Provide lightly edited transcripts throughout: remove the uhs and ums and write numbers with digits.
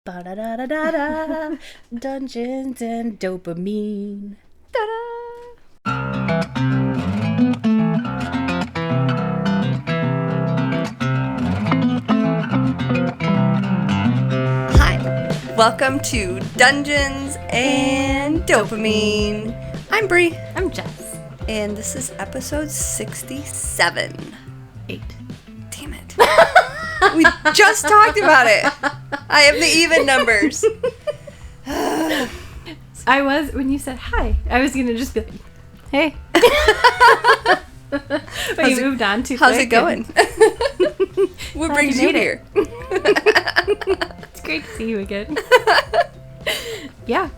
Ba-da-da-da-da-da. Dungeons and Dopamine. Ta-da! Hi, welcome to Dungeons and Dopamine. I'm Bree. I'm Jess. And this is episode 67. 8. Damn it. We just talked about it. I have the even numbers. When you said hi, I was going to just be like, hey. But you moved on too quick. How's it going? What brings you here? It's great to see you again. Yeah.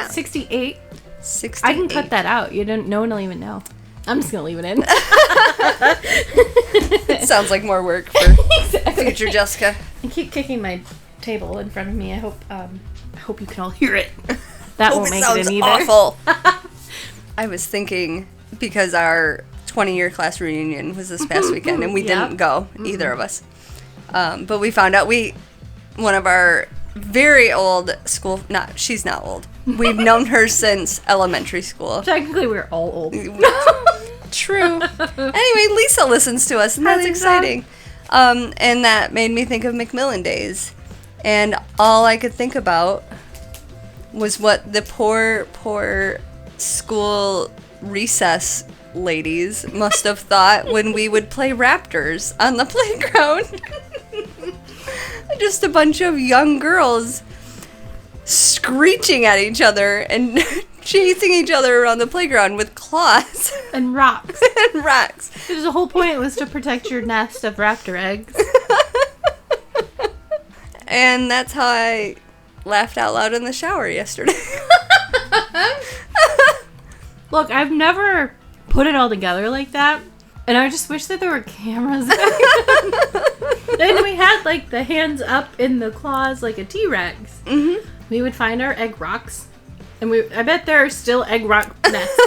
68. 68. I can cut that out. No one will even know. I'm just going to leave it in. It sounds like more work for future Jessica. I keep kicking my table in front of me. I hope you can all hear it. That won't make it in either. Awful. I was thinking, because our 20-year class reunion was this past weekend, and we didn't go, either of us. But we found out one of our very old school, she's not old. We've known her since elementary school. Technically, we're all old. True. Anyway, Lisa listens to us, and that's exciting. And that made me think of Macmillan days. And all I could think about was what the poor school recess ladies must have thought when we would play Raptors on the playground. Just a bunch of young girls screeching at each other and chasing each other around the playground with claws. And rocks. And rocks. The whole point was to protect your nest of raptor eggs. And that's how I laughed out loud in the shower yesterday. Look, I've never put it all together like that. And I just wish that there were cameras. Then we had, like, the hands up in the claws like a T-Rex. Mm-hmm. We would find our egg rocks. And I bet there are still egg rock nests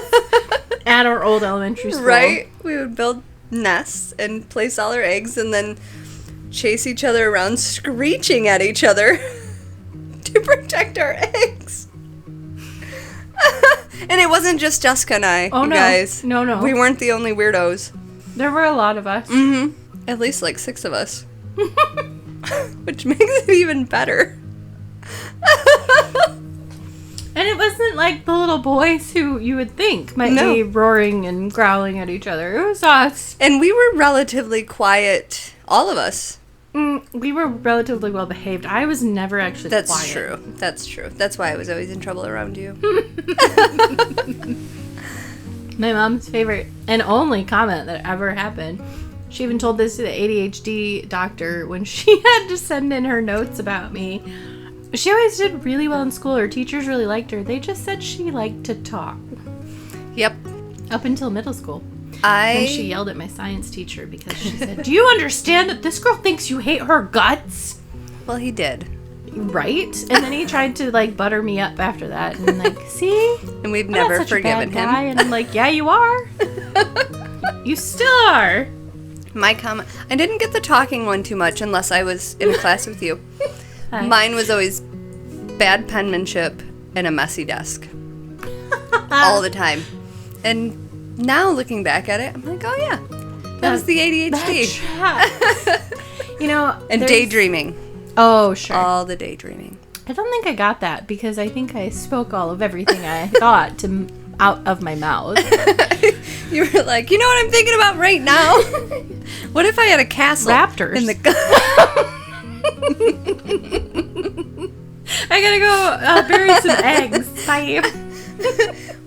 at our old elementary school. Right? We would build nests and place all our eggs and then chase each other around screeching at each other to protect our eggs. And it wasn't just Jessica and I, you guys. No. We weren't the only weirdos. There were a lot of us. Mm-hmm. At least like 6 of us. Which makes it even better. And it wasn't like the little boys who you would think might be roaring and growling at each other. It was us. And we were relatively quiet, all of us. We were relatively well behaved. I was never actually quiet. That's true. That's why I was always in trouble around you. My mom's favorite and only comment that ever happened. She even told this to the ADHD doctor when she had to send in her notes about me. She always did really well in school. Her teachers really liked her. They just said she liked to talk. Yep. Up until middle school. And she yelled at my science teacher because she said, "Do you understand that this girl thinks you hate her guts?" Well, he did. Right? And then he tried to, like, butter me up after that. And, like, see? And we've never forgiven him. And I'm like, yeah, you are. You still are. My comment, I didn't get the talking one too much unless I was in class with you. Mine was always bad penmanship and a messy desk. All the time. And now looking back at it, I'm like, oh yeah, that was the ADHD. And daydreaming. Oh, sure. All the daydreaming. I don't think I got that because I think I spoke all of everything I thought out of my mouth. You were like, you know what I'm thinking about right now? What if I had a castle? Raptors. In the I gotta go bury some eggs. Bye.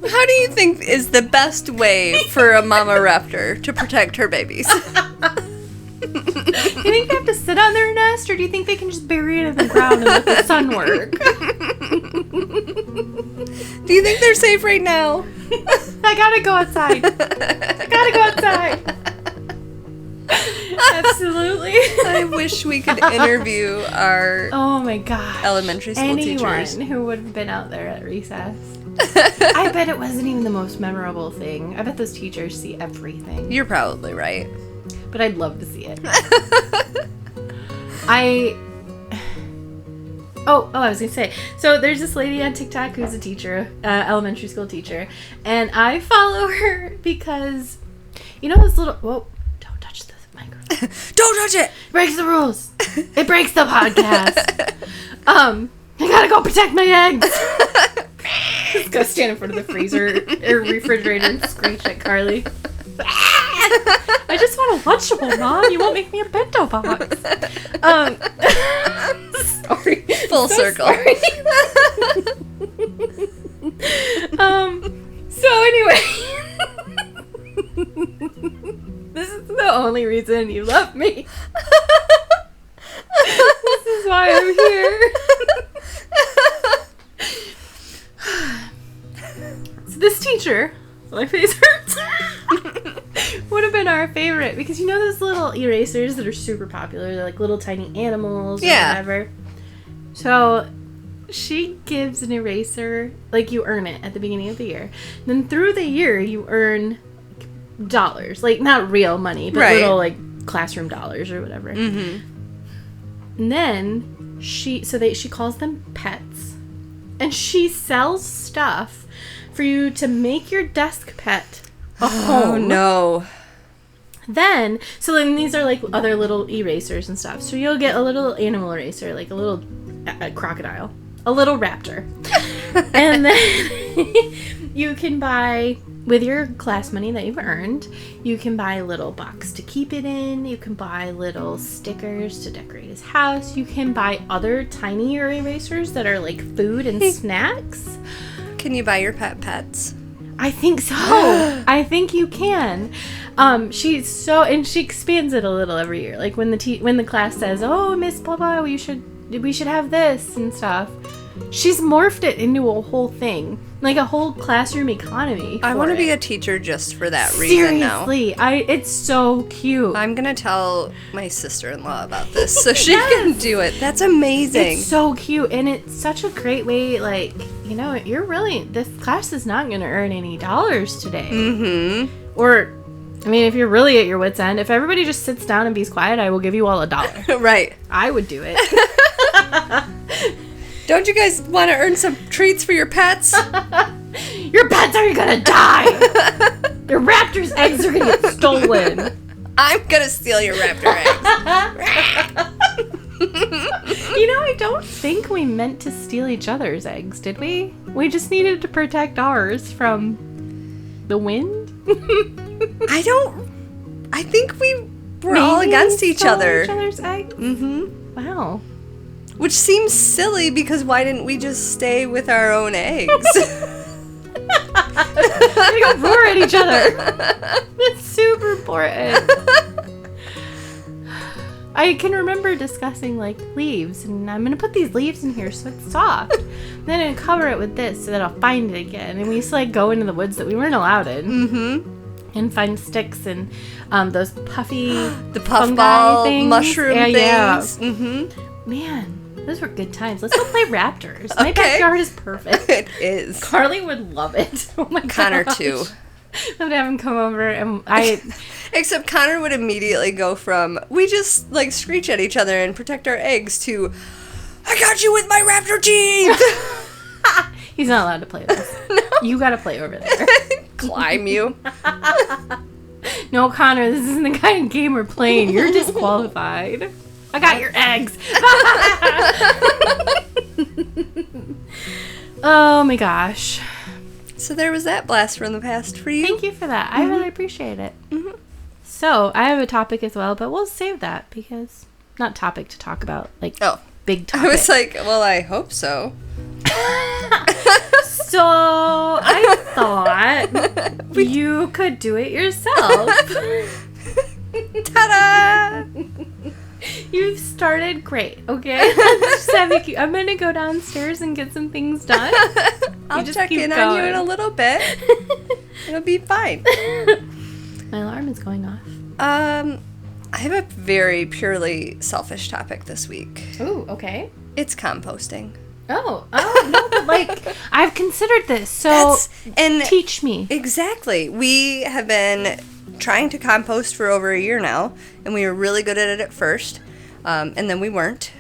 How do you think is the best way for a mama raptor to protect her babies? Do you think they have to sit on their nest, or do you think they can just bury it in the ground and let the sun work? Do you think they're safe right now? I gotta go outside. Absolutely. I wish we could interview our elementary school teachers. Anyone who would have been out there at recess. I bet it wasn't even the most memorable thing. I bet those teachers see everything. You're probably right. But I'd love to see it. I I was gonna say. So there's this lady on TikTok who's a teacher, elementary school teacher, and I follow her because, you know, this little. Whoa! Don't touch the microphone. Don't touch it. Breaks the rules. It breaks the podcast. I gotta go protect my eggs. Just go stand in front of the freezer or refrigerator and screech at Carly. I just want a Lunchable, Mom. You won't make me a bento box. Sorry. Full circle. Sorry. So anyway, this is the only reason you love me. This is why I'm here. So this teacher, my face hurts, would have been our favorite because you know those little erasers that are super popular? They're like little tiny animals or whatever. So she gives an eraser, like you earn it at the beginning of the year. Then through the year you earn dollars, like not real money, but little like classroom dollars or whatever. Mm-hmm. And then she calls them pets, and she sells stuff for you to make your desk pet a home. Oh no. Then these are like other little erasers and stuff. So you'll get a little animal eraser, like a little crocodile, a little raptor. And then you can buy, with your class money that you've earned, you can buy a little box to keep it in. You can buy little stickers to decorate his house. You can buy other tinier erasers that are like food and snacks. Can you buy your pet pets? I think so. I think you can. She expands it a little every year. Like when the class says, "Oh, Miss blah blah, we should have this and stuff." She's morphed it into a whole thing, like a whole classroom economy. I want to be a teacher just for that reason now. Seriously, it's so cute. I'm gonna tell my sister-in-law about this so she can do it. That's amazing. It's so cute, and it's such a great way. Like, you know, this class is not gonna earn any dollars today. Mm-hmm. Or, I mean, if you're really at your wit's end, if everybody just sits down and be quiet, I will give you all $1. Right. I would do it. Don't you guys want to earn some treats for your pets? Your pets are gonna die! Your raptor's eggs are gonna get stolen. I'm gonna steal your raptor eggs. You know, I don't think we meant to steal each other's eggs, did we? We just needed to protect ours from the wind? I think we were all against each other. Each other's eggs? Mm-hmm. Wow. Which seems silly because why didn't we just stay with our own eggs? We go roar at each other. That's super important. I can remember discussing like leaves, and I'm gonna put these leaves in here so it's soft. Then I'm gonna cover it with this so that I'll find it again. And we used to like go into the woods that we weren't allowed in. Mm-hmm. And find sticks and those puffy the puffball things. Mushroom things. Yeah. Mm-hmm. Man. Those were good times. Let's go play Raptors. My backyard is perfect. It is. Carly would love it. Oh my god. Connor too. I'd have him come over and Except Connor would immediately go from, we just like screech at each other and protect our eggs, to, I got you with my raptor teeth! He's not allowed to play this. No. You gotta play over there. Climb you. No, Connor, this isn't the kind of game we're playing. You're disqualified. I got your eggs. Oh my gosh. So there was that blast from the past for you. Thank you for that. I really appreciate it. Mm-hmm. So I have a topic as well, but we'll save that because not topic to talk about, like big topic. I was like, well, I hope so. So I thought you could do it yourself. Ta-da! You've started great, okay? I'm going to go downstairs and get some things done. I'll just check in on you in a little bit. It'll be fine. My alarm is going off. I have a very purely selfish topic this week. Ooh, okay. It's composting. Oh, no, but like, I've considered this, so teach me. Exactly. We have been trying to compost for over a year now, and we were really good at it at first, and then we weren't.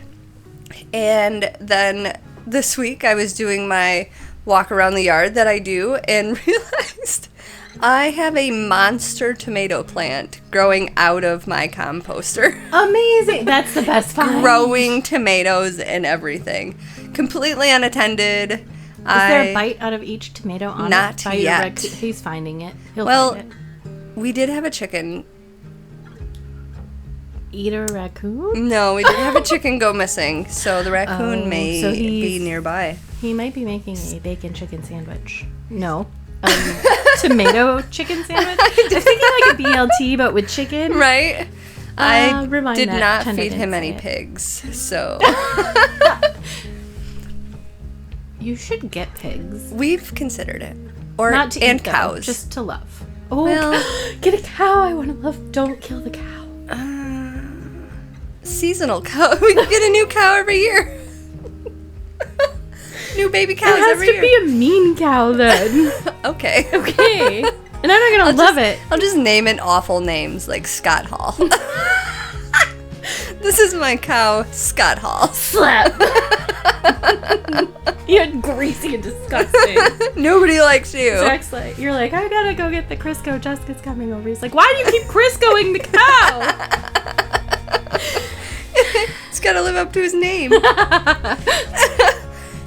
And then this week I was doing my walk around the yard that I do and realized I have a monster tomato plant growing out of my composter. Amazing. That's the best find. Growing tomatoes and everything. Completely unattended. Is there a bite out of each tomato on Not it? Not yet. He's finding it. He'll Well, find it. we did have a chicken. Eat a raccoon? No, we did have a chicken go missing, so the raccoon may so be nearby. He might be making a bacon chicken sandwich. No. Tomato chicken sandwich? I'm thinking like a BLT, but with chicken. Right? I Rewind did that. not Pretend I feed didn't him say any it. pigs, so... You should get pigs. We've considered it. Or Not to and eat them, cows. just to love. Oh, Well- get a cow. I want to love. Don't kill the cow. Seasonal cow. We can get a new cow every year. New baby cows It has every to year. be a mean cow then. Okay. Okay. And I'm not gonna love it. I'll just name it awful names like Scott Hall. This is my cow, Scott Hall. Slap. You're greasy and disgusting. Nobody likes you. Jack's like, you're like, I gotta go get the Crisco. Jessica's coming over. He's like, why do you keep Criscoing the cow? He's got to live up to his name.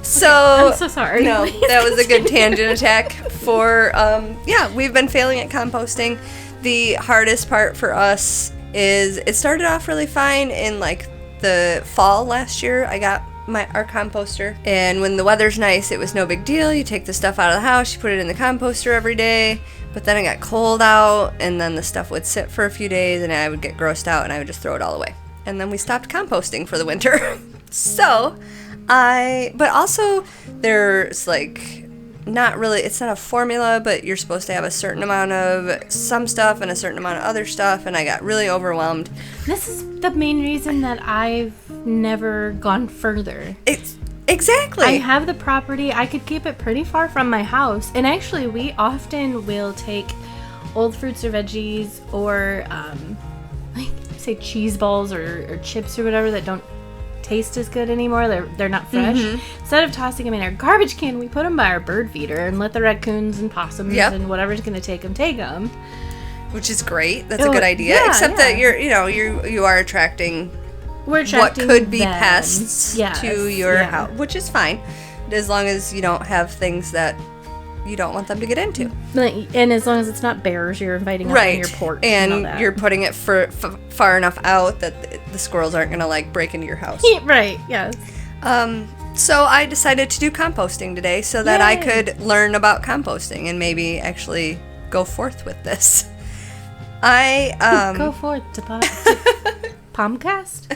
So, I'm so sorry. No, Please that was a good continue. tangent attack for, we've been failing at composting. The hardest part for us is it started off really fine in like the fall last year. I got our composter, and when the weather's nice, it was no big deal. You take the stuff out of the house, you put it in the composter every day, but then it got cold out, and then the stuff would sit for a few days, and I would get grossed out, and I would just throw it all away. And then we stopped composting for the winter. But also there's like, not really, it's not a formula, but you're supposed to have a certain amount of some stuff and a certain amount of other stuff, and I got really overwhelmed. This is the main reason that I've never gone further. Exactly. I have the property. I could keep it pretty far from my house. And actually, we often will take old fruits or veggies or, like, say cheese balls or chips or whatever that don't taste as good anymore. They're not fresh. Mm-hmm. Instead of tossing them in our garbage can, we put them by our bird feeder and let the raccoons and possums and whatever's going to take them. Which is great. That's a good idea. Yeah, Except that you are attracting what could be them. pests Yes, to your yeah. house, which is fine, as long as you don't have things that you don't want them to get into. And as long as it's not bears you're inviting up on your porch. And all that. You're putting it far enough out that the squirrels aren't going to like break into your house. Right, yes. So I decided to do composting today so that I Yay. could learn about composting and maybe actually go forth with this. I Go forth to Pomcast?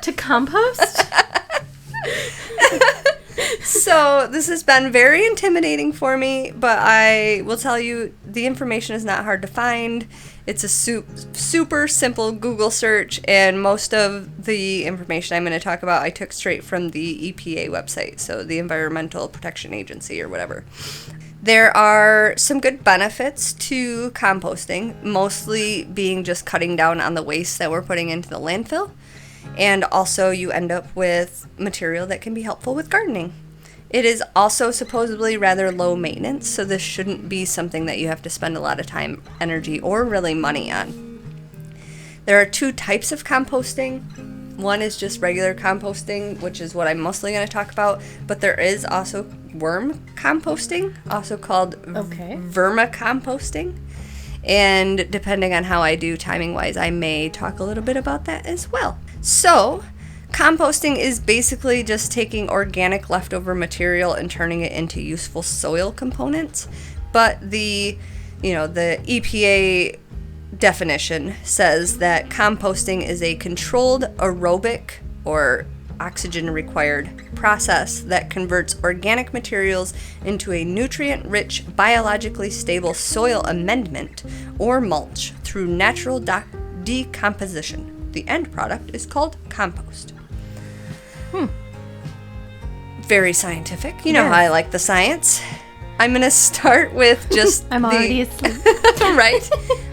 To compost? So this has been very intimidating for me, but I will tell you the information is not hard to find. It's a super simple Google search, and most of the information I'm going to talk about I took straight from the EPA website, so the Environmental Protection Agency or whatever. There are some good benefits to composting, mostly being just cutting down on the waste that we're putting into the landfill. And also you end up with material that can be helpful with gardening. It is also supposedly rather low maintenance, so this shouldn't be something that you have to spend a lot of time, energy, or really money on. There are two types of composting. One is just regular composting, which is what I'm mostly going to talk about, but there is also worm composting, also called vermicomposting. And depending on how I do timing-wise, I may talk a little bit about that as well. So, composting is basically just taking organic leftover material and turning it into useful soil components. But the EPA definition says that composting is a controlled aerobic or oxygen-required process that converts organic materials into a nutrient-rich, biologically stable soil amendment or mulch through natural decomposition. The end product is called compost. Very scientific. You know how I like the science. I'm going to start with just I'm already asleep. Right.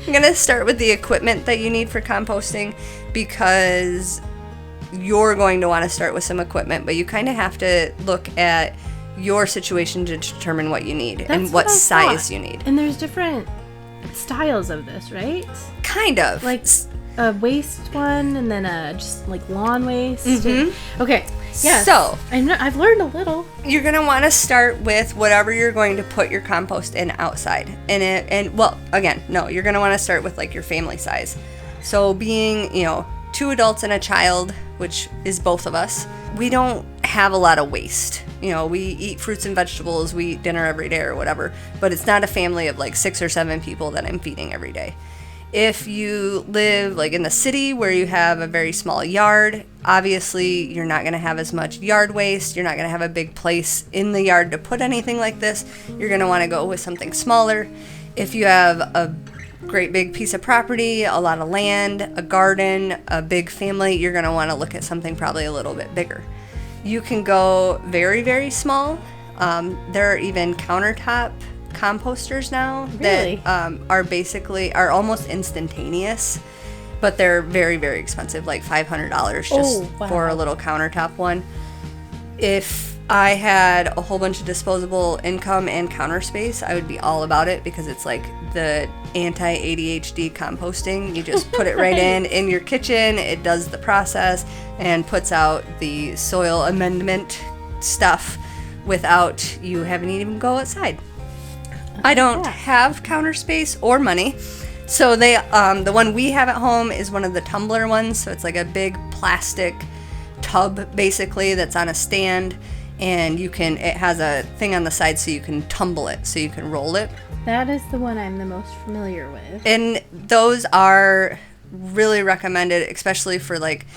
I'm going to start with the equipment that you need for composting because you're going to want to start with some equipment, but you kind of have to look at your situation to determine what you need and what size you need. And there's different styles of this, right? Kind of. Like a waist one and then a just like lawn waist. Mm-hmm. Okay. Yeah. So I've learned a little. You're going to want to start with whatever you're going to put your compost in outside. You're going to want to start with like your family size. So being, 2 adults and a child, which is both of us, we don't have a lot of waste. We eat fruits and vegetables, we eat dinner every day or whatever, but it's not a family of like 6 or 7 people that I'm feeding every day. If you live like in the city where you have a very small yard, obviously you're not going to have as much yard waste. You're not going to have a big place in the yard to put anything like this. You're going to want to go with something smaller. If you have a great big piece of property, a lot of land, a garden, a big family, you're going to want to look at something probably a little bit bigger. You can go very, very small. There are even countertop composters now that are almost instantaneous, but they're very, very expensive, like $500 just for a little countertop one. If I had a whole bunch of disposable income and counter space, I would be all about it because it's like the anti-ADHD composting. You just put it right in your kitchen. It does the process and puts out the soil amendment stuff without you having to even go outside. I don't have counter space or money, so the one we have at home is one of the tumbler ones. So it's like a big plastic tub basically that's on a stand, and it has a thing on the side so you can tumble it, so you can roll it. That is the one I'm the most familiar with. And those are really recommended, especially for like.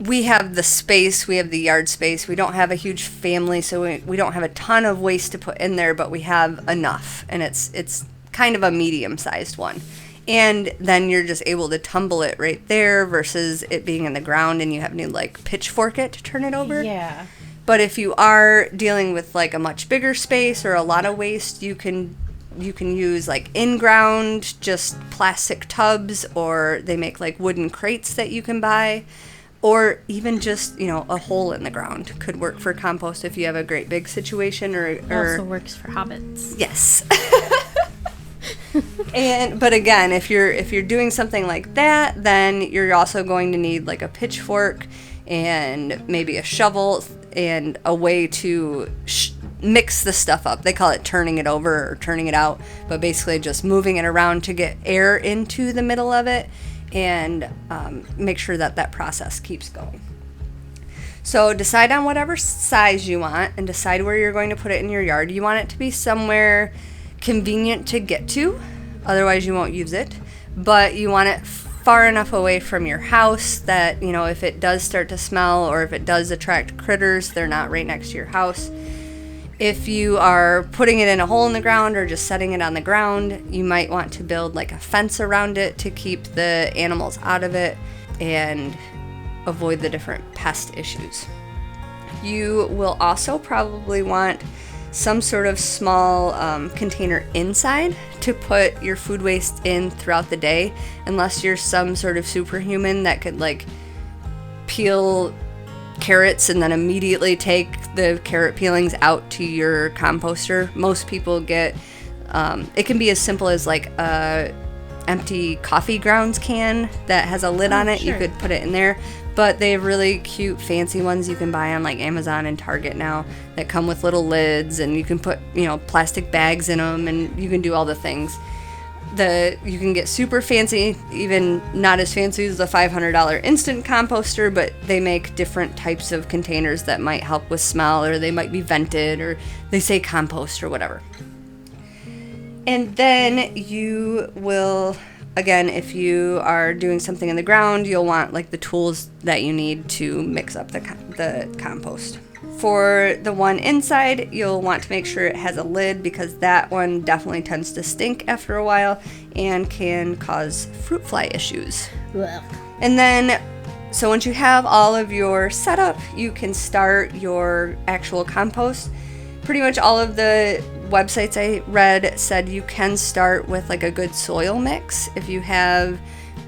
We have the space, we have the yard space. We don't have a huge family, so we don't have a ton of waste to put in there, but we have enough, and it's kind of a medium-sized one. And then you're just able to tumble it right there versus it being in the ground and you having to like pitchfork it to turn it over. Yeah. But if you are dealing with like a much bigger space or a lot of waste, you can use like in-ground just plastic tubs, or they make like wooden crates that you can buy. Or even just, a hole in the ground could work for compost if you have a great big situation or It also works for hobbits. Yes. But again, if you're doing something like that, then you're also going to need like a pitchfork and maybe a shovel and a way to mix the stuff up. They call it turning it over or turning it out, but basically just moving it around to get air into the middle of it. And make sure that process keeps going. So decide on whatever size you want and decide where you're going to put it in your yard. You want it to be somewhere convenient to get to, otherwise you won't use it. But you want it far enough away from your house that, if it does start to smell or if it does attract critters, they're not right next to your house. If you are putting it in a hole in the ground or just setting it on the ground, you might want to build like a fence around it to keep the animals out of it and avoid the different pest issues. You will also probably want some sort of small container inside to put your food waste in throughout the day, unless you're some sort of superhuman that could like peel carrots and then immediately take the carrot peelings out to your composter. Most people get it can be as simple as like a empty coffee grounds can that has a lid on it. Sure. You could put it in there, but they have really cute fancy ones you can buy on like Amazon and Target now that come with little lids, and you can put plastic bags in them, and you can do all the things. You can get super fancy, even not as fancy as the $500 instant composter, but they make different types of containers that might help with smell, or they might be vented, or they say compost or whatever. And then you will, again, if you are doing something in the ground, you'll want like the tools that you need to mix up the compost. For the one inside, you'll want to make sure it has a lid, because that one definitely tends to stink after a while and can cause fruit fly issues. Ugh. And then, so once you have all of your setup, you can start your actual compost. Pretty much all of the websites I read said you can start with like a good soil mix. If you have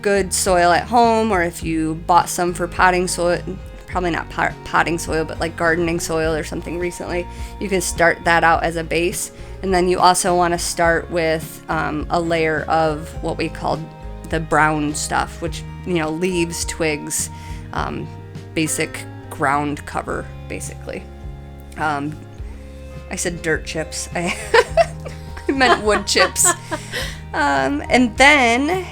good soil at home, or if you bought some for potting soil, probably not potting soil, but like gardening soil or something recently, you can start that out as a base. And then you also want to start with a layer of what we call the brown stuff, which, leaves, twigs, basic ground cover, basically. I said dirt chips. I meant wood chips. And then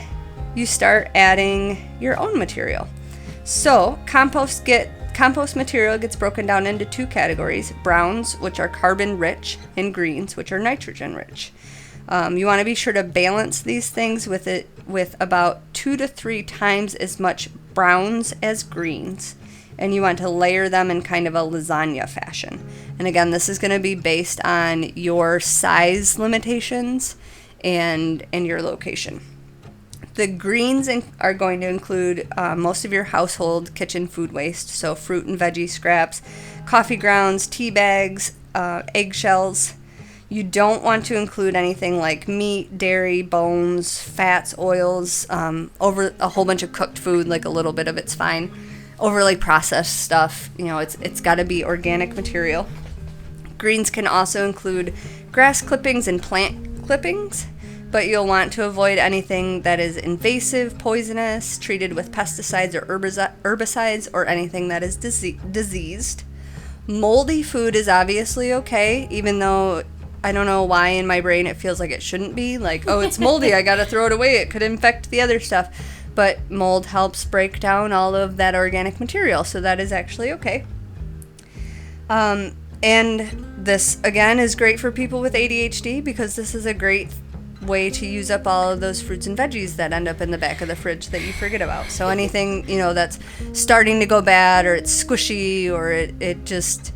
you start adding your own material. So compost material gets broken down into 2 categories: browns, which are carbon rich, and greens, which are nitrogen rich. You want to be sure to balance these things with about 2 to 3 times as much browns as greens. And you want to layer them in kind of a lasagna fashion. And again, this is going to be based on your size limitations and your location. The greens are going to include most of your household kitchen food waste, so fruit and veggie scraps, coffee grounds, tea bags, eggshells. You don't want to include anything like meat, dairy, bones, fats, oils, over a whole bunch of cooked food, like a little bit of it's fine. Overly processed stuff, it's got to be organic material. Greens can also include grass clippings and plant clippings, but you'll want to avoid anything that is invasive, poisonous, treated with pesticides or herbicides, or anything that is diseased. Moldy food is obviously okay, even though I don't know why in my brain it feels like it shouldn't be. Like, oh, it's moldy, I gotta throw it away, it could infect the other stuff. But mold helps break down all of that organic material, so that is actually okay. And this, again, is great for people with ADHD, because this is a great way to use up all of those fruits and veggies that end up in the back of the fridge that you forget about. So anything, that's starting to go bad, or it's squishy, or it just,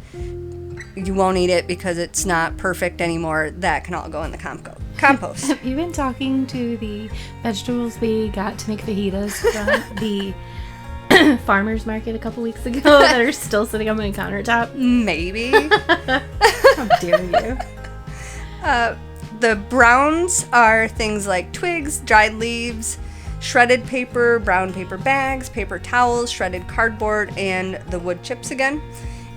you won't eat it because it's not perfect anymore, that can all go in the compost. Have you been talking to the vegetables we got to make fajitas from the farmer's market a couple weeks ago that are still sitting on my countertop? Maybe. How dare you? The browns are things like twigs, dried leaves, shredded paper, brown paper bags, paper towels, shredded cardboard, and the wood chips again.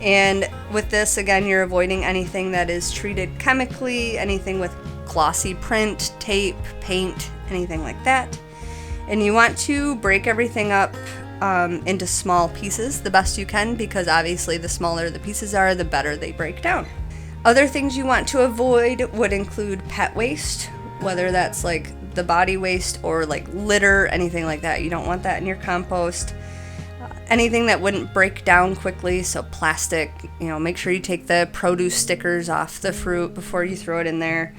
And with this, again, you're avoiding anything that is treated chemically, anything with glossy print, tape, paint, anything like that. And you want to break everything up into small pieces the best you can, because obviously the smaller the pieces are, the better they break down. Other things you want to avoid would include pet waste, whether that's like the body waste or like litter, anything like that. You don't want that in your compost. Anything that wouldn't break down quickly, so plastic, make sure you take the produce stickers off the fruit before you throw it in there.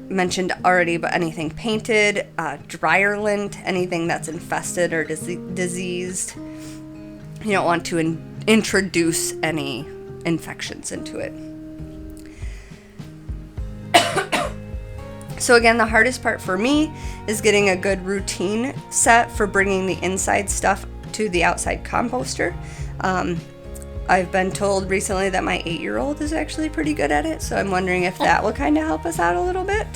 Mentioned already, but anything painted, dryer lint, anything that's infested or diseased. You don't want to introduce any infections into it. So again, the hardest part for me is getting a good routine set for bringing the inside stuff to the outside composter. I've been told recently that my 8-year-old is actually pretty good at it, so I'm wondering if that will kind of help us out a little bit.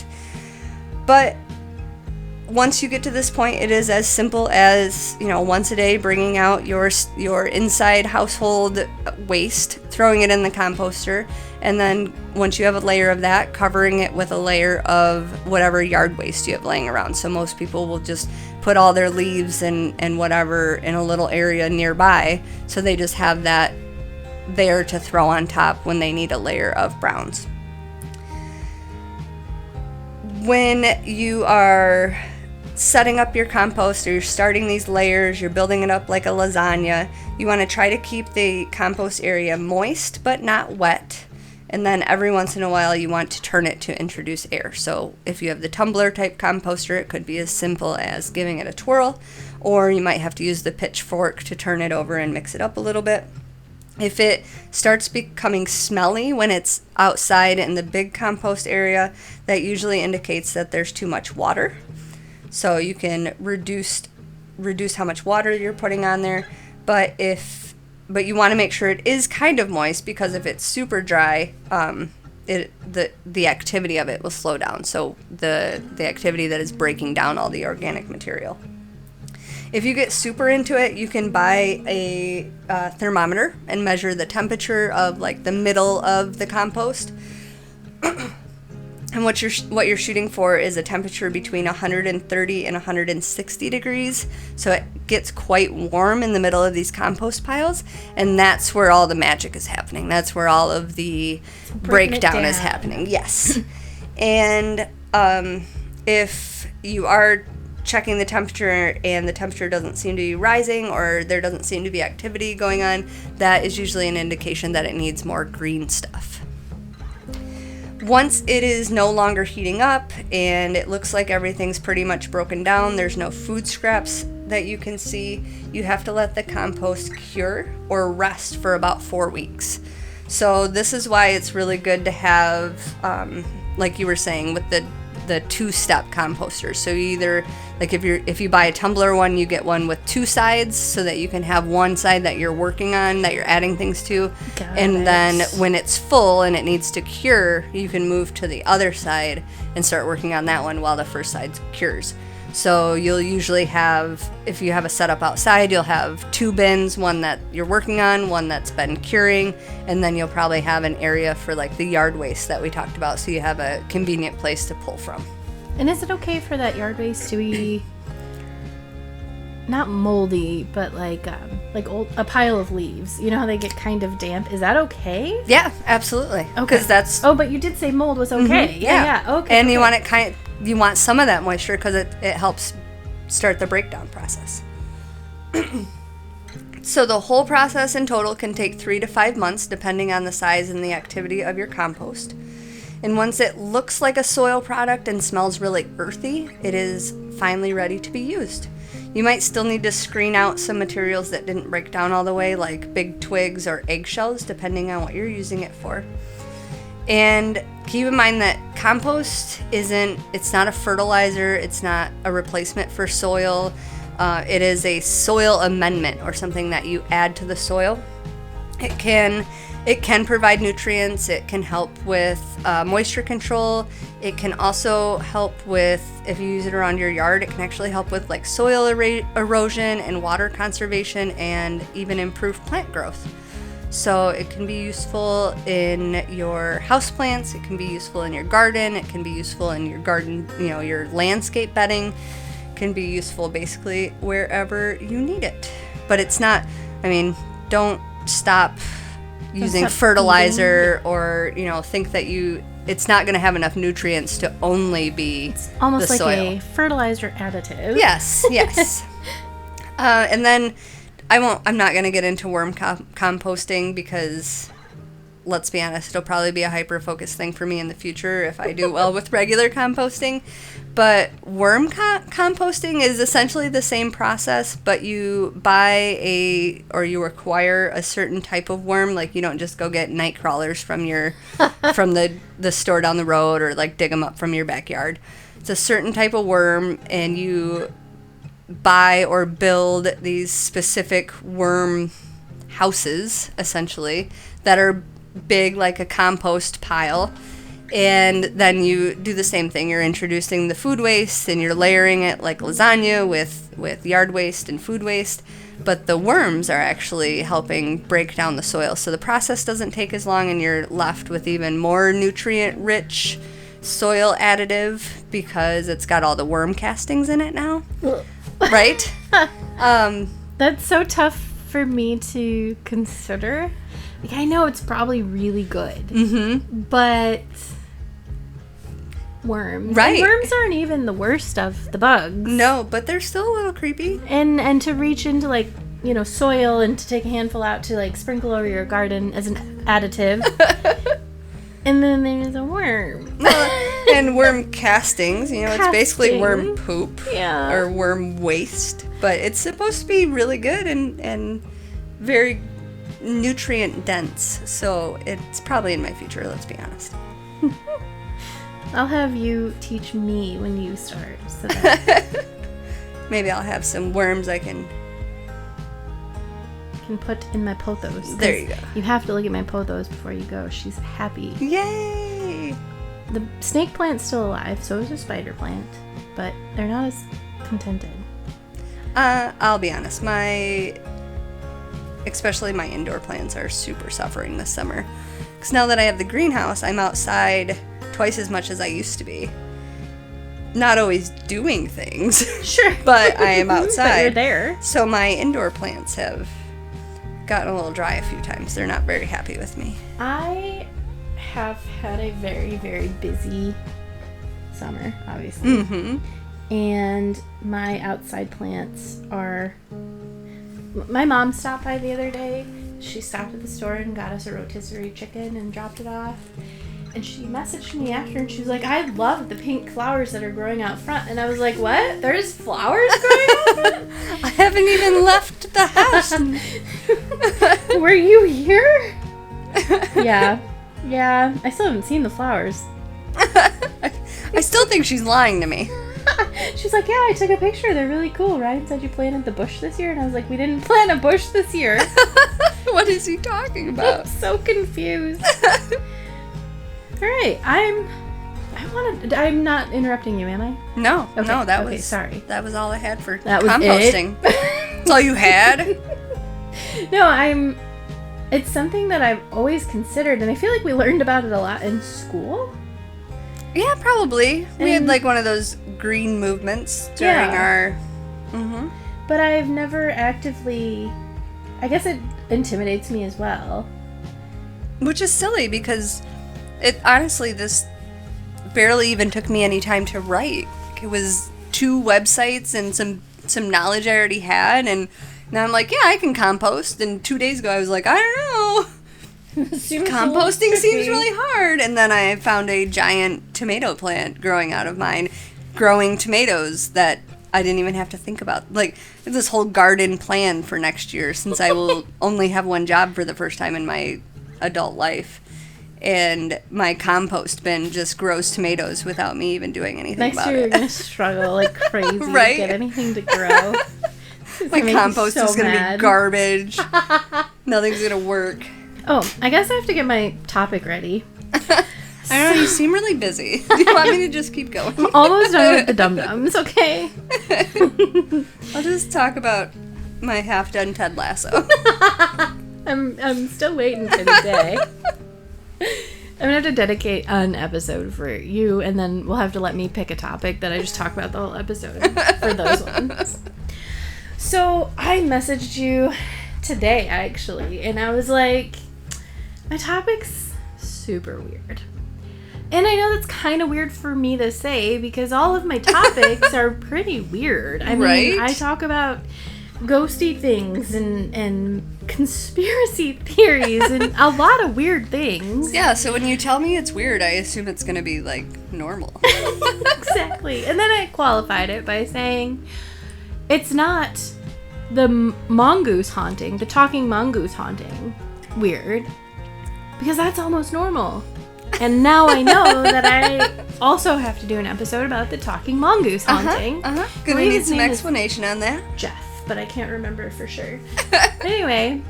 But once you get to this point, it is as simple as, once a day bringing out your inside household waste, throwing it in the composter, and then once you have a layer of that, covering it with a layer of whatever yard waste you have laying around. So most people will just put all their leaves and whatever in a little area nearby, so they just have that there to throw on top when they need a layer of browns. When you are setting up your compost, or you're starting these layers, you're building it up like a lasagna, you want to try to keep the compost area moist but not wet. And then every once in a while you want to turn it to introduce air. So if you have the tumbler type composter, it could be as simple as giving it a twirl, or you might have to use the pitchfork to turn it over and mix it up a little bit. If it starts becoming smelly when it's outside in the big compost area, that usually indicates that there's too much water. So you can reduce how much water you're putting on there, but you want to make sure it is kind of moist, because if it's super dry, the activity of it will slow down. So the activity that is breaking down all the organic material. If you get super into it, you can buy a thermometer and measure the temperature of like the middle of the compost. And what you're shooting for is a temperature between 130 and 160 degrees. So it gets quite warm in the middle of these compost piles, and that's where all the magic is happening. That's where all of the breakdown is happening. Yes. And if you are checking the temperature and the temperature doesn't seem to be rising, or there doesn't seem to be activity going on, that is usually an indication that it needs more green stuff. Once it is no longer heating up and it looks like everything's pretty much broken down, there's no food scraps that you can see, you have to let the compost cure or rest for about 4 weeks. So this is why it's really good to have, like you were saying, with the two-step composters. So you either, like if you buy a tumbler one, you get one with 2 sides so that you can have one side that you're working on, that you're adding things to. Then when it's full and it needs to cure, you can move to the other side and start working on that one while the first side cures. So you'll usually have, if you have a setup outside, you'll have 2 bins, one that you're working on, one that's been curing, and then you'll probably have an area for like the yard waste that we talked about, so you have a convenient place to pull from. And is it okay for that yard waste to be not moldy, but like a pile of leaves? You know how they get kind of damp? Is that okay? Yeah, absolutely. Okay. Because that's... Oh, but you did say mold was okay. Mm-hmm. Yeah. Okay. And you want it you want some of that moisture because it helps start the breakdown process. So the whole process in total can take 3 to 5 months, depending on the size and the activity of your compost. And once it looks like a soil product and smells really earthy, it is finally ready to be used. You might still need to screen out some materials that didn't break down all the way, like big twigs or eggshells, depending on what you're using it for. And keep in mind that compost it's not a fertilizer, it's not a replacement for soil. It is a soil amendment, or something that you add to the soil. It can provide nutrients, it can help with moisture control, it can also help with, if you use it around your yard, it can actually help with like soil erosion and water conservation, and even improve plant growth. So it can be useful in your houseplants, it can be useful in your garden, it can be useful in your garden, your landscape bedding, it can be useful basically wherever you need it. But it's not, don't stop using fertilizer or, think that it's not going to have enough nutrients to only be it's almost the like soil. A fertilizer additive. Yes. And then I'm not going to get into worm composting because, let's be honest, it'll probably be a hyper-focused thing for me in the future if I do well with regular composting. But worm composting is essentially the same process, but you or you acquire a certain type of worm. Like, you don't just go get night crawlers from the store down the road, or like dig them up from your backyard. It's a certain type of worm, and you buy or build these specific worm houses, essentially, that are big like a compost pile. And then you do the same thing. You're introducing the food waste and you're layering it like lasagna with yard waste and food waste. But the worms are actually helping break down the soil. So the process doesn't take as long, and you're left with even more nutrient-rich soil additive because it's got all the worm castings in it now. Right? That's so tough for me to consider. Like, I know it's probably really good, but worms. Right. And worms aren't even the worst of the bugs. No, but they're still a little creepy. And to reach into like, soil and to take a handful out to like sprinkle over your garden as an additive. And then there's a worm. And worm castings, it's basically worm poop or worm waste. But it's supposed to be really good and very nutrient dense. So it's probably in my future, let's be honest. I'll have you teach me when you start. So that maybe I'll have some worms I can put in my pothos. There you go. You have to look at my pothos before you go. She's happy. Yay! The snake plant's still alive, so is the spider plant, but they're not as contented. I'll be honest. Especially my indoor plants are super suffering this summer. Because now that I have the greenhouse, I'm outside twice as much as I used to be. Not always doing things. Sure. But I am outside. But you're there. So my indoor plants have gotten a little dry a few times. They're not very happy with me. I have had a very, very busy summer, obviously. Mm-hmm. And my outside plants are... My mom stopped by the other day. She stopped at the store and got us a rotisserie chicken and dropped it off. And she messaged me after and she was like, I love the pink flowers that are growing out front. And I was like, what? There's flowers growing out front? I haven't even left the house. Were you here? Yeah. Yeah. I still haven't seen the flowers. I still think she's lying to me. She's like, yeah, I took a picture. They're really cool. Ryan said you planted the bush this year. And I was like, we didn't plant a bush this year. What is he talking about? I'm so confused. All right. I'm not interrupting you, am I? No. Okay. No, that Okay, was sorry. That was all I had for That was composting. That's all you had? No, it's something that I've always considered, and I feel like we learned about it a lot in school. Yeah, probably. We had like one of those green movements during our... Mm-hmm. But I've never actively... I guess it intimidates me as well. Which is silly because this barely even took me any time to write. It was 2 websites and some knowledge I already had, and now I'm like, yeah, I can compost. And 2 days ago I was like, I don't know. Composting seems really hard. And then I found a giant tomato plant growing out of mine, growing tomatoes that I didn't even have to think about. Like, this whole garden plan for next year, since I will only have one job for the first time in my adult life. And my compost bin just grows tomatoes without me even doing anything about it. Next year you're going to struggle like crazy Right? to get anything to grow. My compost is going to be garbage. Nothing's going to work. Oh, I guess I have to get my topic ready. I don't know, you seem really busy. Do you want me to just keep going? I'm almost done with the dum-dums, okay? I'll just talk about my half-done Ted Lasso. I'm still waiting for the day. I'm gonna have to dedicate an episode for you, and then we'll have to let me pick a topic that I just talk about the whole episode for those ones. So I messaged you today, actually, and I was like, my topic's super weird. And I know that's kind of weird for me to say because all of my topics are pretty weird. I mean, I talk about ghosty things and conspiracy theories and a lot of weird things. Yeah, so when you tell me it's weird, I assume it's going to be, like, normal. Exactly. And then I qualified it by saying it's not the mongoose haunting, the talking mongoose haunting weird, because that's almost normal. And now I know that I also have to do an episode about the talking mongoose haunting. Gonna need some explanation on that. Jeff, but I can't remember for sure. Anyway,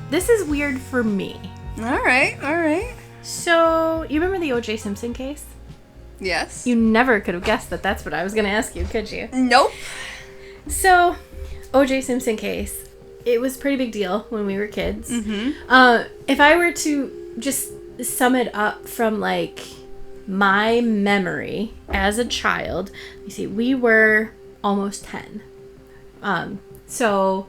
this is weird for me. All right. So, you remember the O.J. Simpson case? Yes. You never could have guessed that that's what I was going to ask you, could you? Nope. So, O.J. Simpson case, it was a pretty big deal when we were kids. Mm-hmm. If I were to just sum it up from, like, my memory as a child, you see, we were almost 10. So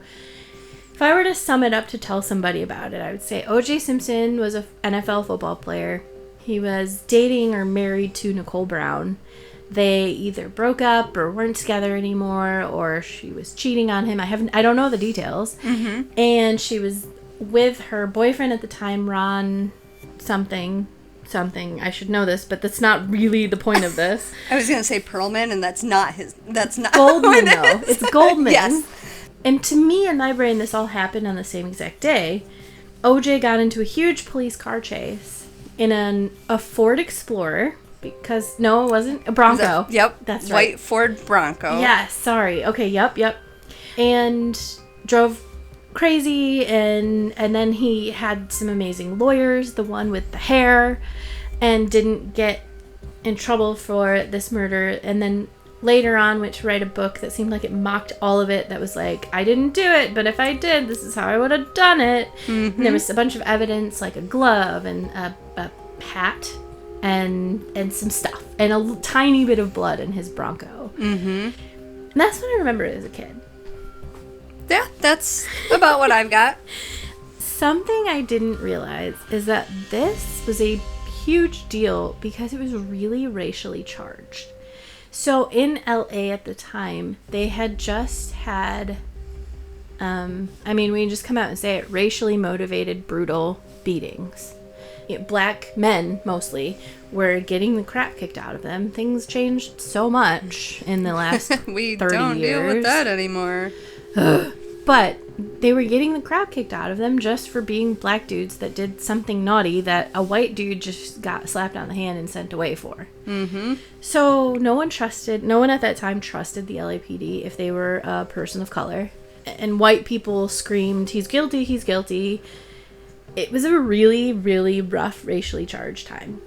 if I were to sum it up to tell somebody about it, I would say O.J. Simpson was an NFL football player. He was dating or married to Nicole Brown. They either broke up or weren't together anymore, or she was cheating on him. I don't know the details. Mm-hmm. And she was with her boyfriend at the time, Ron something. I should know this, but that's not really the point of this. I was going to say Perlman, and that's not Goldman, though. It's Goldman. Yes. And to me, in my brain, this all happened on the same exact day. OJ got into a huge police car chase in a Ford Explorer. Because, no, it wasn't. A Bronco. Yep. That's right. White Ford Bronco. Yes, sorry. Okay, yep. And drove crazy, and then he had some amazing lawyers, the one with the hair, and didn't get in trouble for this murder. And then later on went to write a book that seemed like it mocked all of it, that was like, I didn't do it, but if I did, this is how I would have done it. And there was a bunch of evidence, like a glove and a hat and some stuff and a tiny bit of blood in his Bronco. And that's what I remember as a kid. Yeah, that's about what I've got. Something I didn't realize is that this was a huge deal because it was really racially charged. So in LA at the time, they had just had, I mean, we can just come out and say it, racially motivated, brutal beatings. Black men, mostly, were getting the crap kicked out of them. Things changed so much in the last 30 years. We don't deal with that anymore. But they were getting the crap kicked out of them just for being black dudes that did something naughty that a white dude just got slapped on the hand and sent away for. So no one at that time trusted the LAPD if they were a person of color. And white people screamed, he's guilty, he's guilty. It was a really, really rough, racially charged time.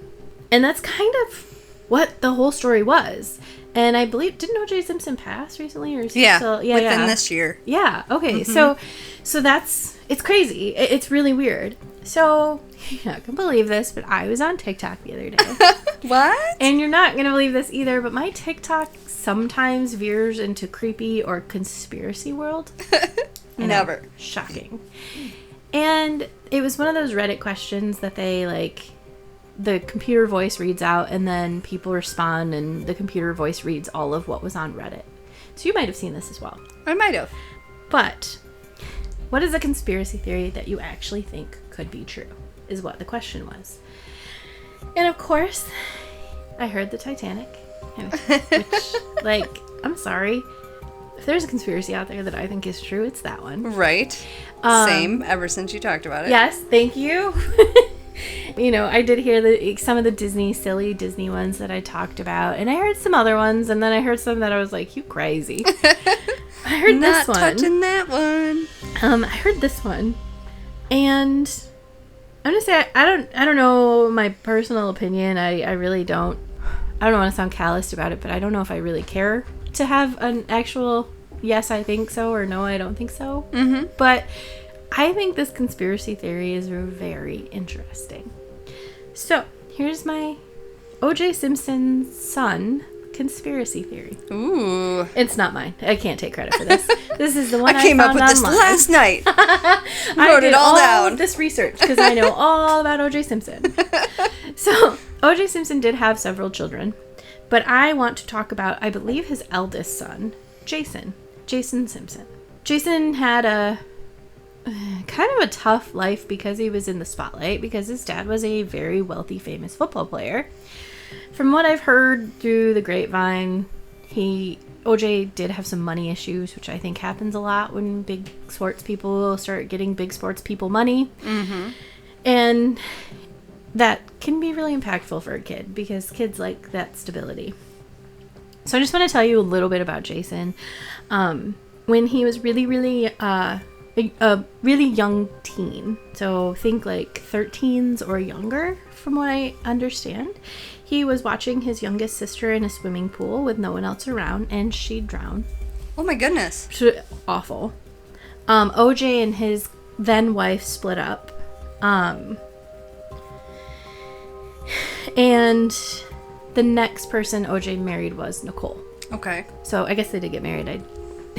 And that's kind of what the whole story was. And I believe, didn't O.J. Simpson pass recently? Or within this year. Yeah, okay. So it's crazy. It's really weird. So, you're not going to believe this, but I was on TikTok the other day. What? And you're not going to believe this either, but my TikTok sometimes veers into creepy or conspiracy world. Never. Shocking. And it was one of those Reddit questions that they, like, the computer voice reads out and then people respond and the computer voice reads all of what was on Reddit. So you might have seen this as well. I might have. But what is a conspiracy theory that you actually think could be true is what the question was. And of course, I heard the Titanic. Which, like, I'm sorry. If there's a conspiracy out there that I think is true, it's that one. Right. Same, ever since you talked about it. Yes, thank you. You know, I did hear some of the silly Disney ones that I talked about, and I heard some other ones, and then I heard some that I was like, you crazy. I heard this one. Not touching that one. I heard this one, and I'm gonna say I don't know my personal opinion. I really don't. I don't want to sound calloused about it, but I don't know if I really care to have an actual yes, I think so, or no, I don't think so. But I think this conspiracy theory is very interesting. So, here's my O.J. Simpson's son conspiracy theory. Ooh. It's not mine. I can't take credit for this. This is the one I came found up with online. this last night. I did all down. Of this research because I know all about O.J. Simpson. So, O.J. Simpson did have several children, but I want to talk about, I believe, his eldest son, Jason Simpson. Jason had a kind of a tough life because he was in the spotlight because his dad was a very wealthy, famous football player. From what I've heard through the grapevine, OJ did have some money issues, which I think happens a lot when big sports people start getting big sports people money. And that can be really impactful for a kid because kids like that stability. So I just want to tell you a little bit about Jason. When he was really a really young teen, so think like 13s or younger from what I understand, he was watching his youngest sister in a swimming pool with no one else around, and she drowned. Oh my goodness. Awful. OJ and his then wife split up, and the next person OJ married was Nicole. Okay. So I guess they did get married. I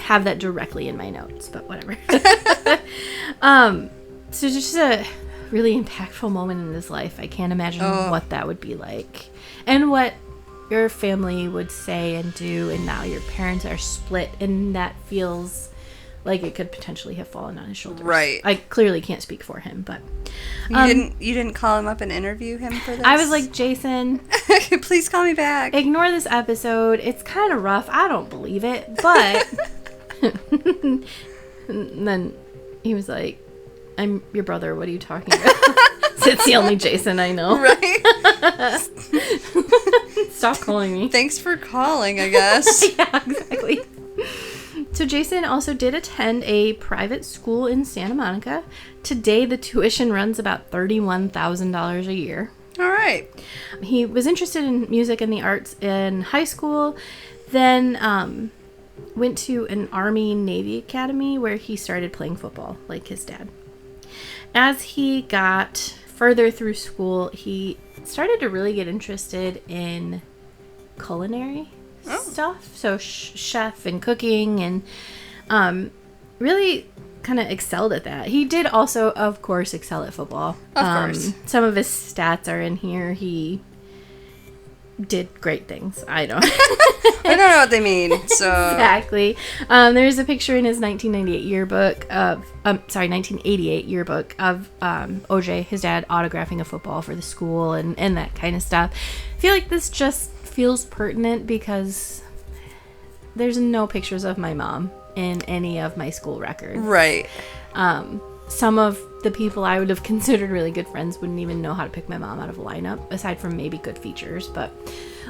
have that directly in my notes, but whatever. So just a really impactful moment in his life. I can't imagine what that would be like and what your family would say and do, and now your parents are split and that feels like it could potentially have fallen on his shoulders. Right. I clearly can't speak for him, but you didn't call him up and interview him for this? I was like, Jason, please call me back. Ignore this episode. It's kind of rough. I don't believe it, but and then he was like, I'm your brother. What are you talking about? It's the only Jason I know. Right? Stop calling me. Thanks for calling, I guess. Yeah, exactly. So Jason also did attend a private school in Santa Monica. Today, the tuition runs about $31,000 a year. All right. He was interested in music and the arts in high school. Then went to an Army Navy academy where he started playing football like his dad. As he got further through school, he started to really get interested in culinary stuff. So chef and cooking, and really kind of excelled at that. He did also, of course, excel at football. Of course. Some of his stats are in here. He did great things. I don't know what they mean. So exactly. There's a picture in his 1988 yearbook of 1988 yearbook of OJ, his dad, autographing a football for the school and that kind of stuff. I feel like this just feels pertinent because there's no pictures of my mom in any of my school records. Right. Some of the people I would have considered really good friends wouldn't even know how to pick my mom out of a lineup, aside from maybe good features. But,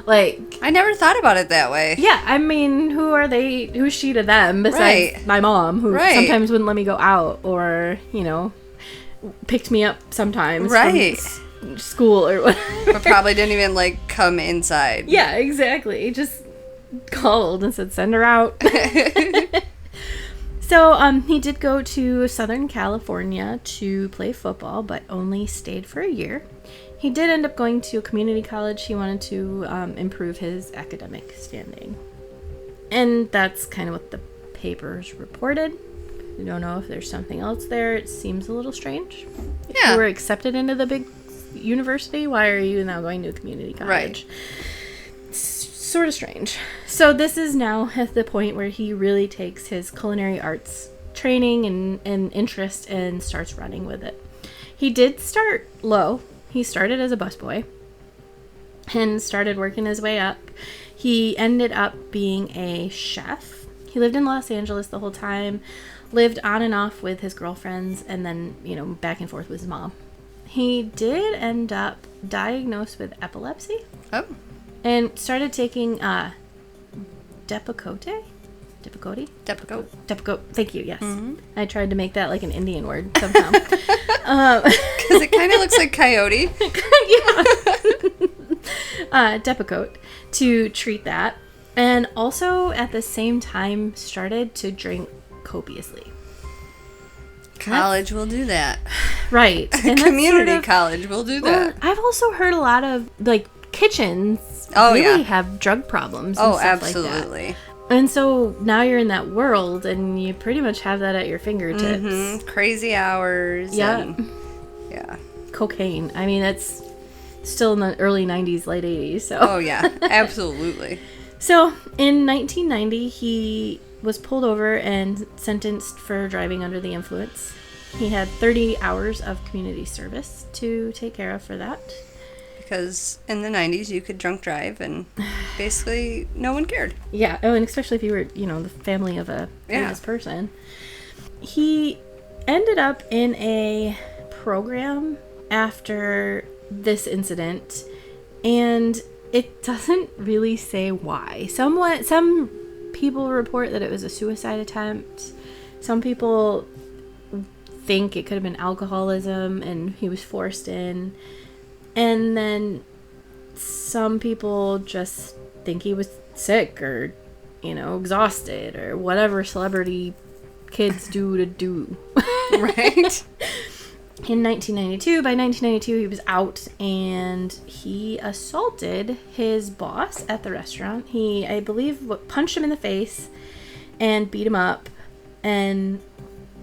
like... I never thought about it that way. Yeah, I mean, who's she to them besides my mom, who sometimes wouldn't let me go out or, picked me up sometimes from school or whatever. But probably didn't even, come inside. Yeah, exactly. Just called and said, send her out. So, he did go to Southern California to play football, but only stayed for a year. He did end up going to a community college. He wanted to improve his academic standing. And that's kind of what the papers reported. I don't know if there's something else there. It seems a little strange. If you were accepted into the big university, why are you now going to a community college? Right. Sort of strange. So this is now at the point where he really takes his culinary arts training and interest and starts running with it. He did start low. He started as a busboy and started working his way up. He ended up being a chef. He lived in Los Angeles the whole time, lived on and off with his girlfriends, and then, back and forth with his mom. He did end up diagnosed with epilepsy. Oh. And started taking Depakote. Thank you, yes. Mm-hmm. I tried to make that like an Indian word somehow. Because it kind of looks like coyote. Yeah. Depakote to treat that. And also at the same time started to drink copiously. College will do that. Right. And community college will do that. I've also heard a lot of kitchens have drug problems and stuff absolutely. Like that. And so now you're in that world and you pretty much have that at your fingertips. Mm-hmm. Crazy hours. Yeah. Yeah. Cocaine. I mean, it's still in the early 90s, late 80s. So. Oh, yeah. Absolutely. So in 1990, he was pulled over and sentenced for driving under the influence. He had 30 hours of community service to take care of for that. Because in the 90s, you could drunk drive and basically no one cared. Yeah, and especially if you were, the family of a famous person. He ended up in a program after this incident, and it doesn't really say why. Some people report that it was a suicide attempt. Some people think it could have been alcoholism and he was forced in. And then some people just think he was sick or, exhausted or whatever celebrity kids do. Right. In 1992, by 1992, he was out and he assaulted his boss at the restaurant. He, I believe, punched him in the face and beat him up and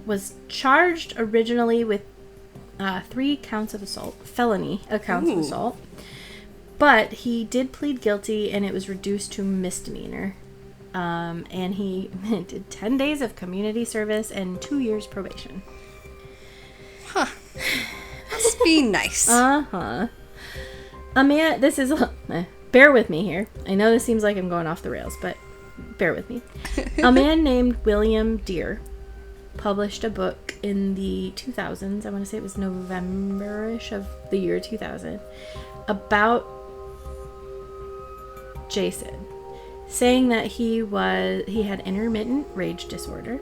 was charged originally with 3 counts of assault, felony accounts of assault. But he did plead guilty and it was reduced to misdemeanor. And he did 10 days of community service and 2 years probation. Huh. Must be nice. Uh-huh. A man, this is, bear with me here. I know this seems like I'm going off the rails, but bear with me. A man named William Deere published a book in the 2000s, I want to say it was November-ish of the year 2000, about Jason, saying that he had intermittent rage disorder,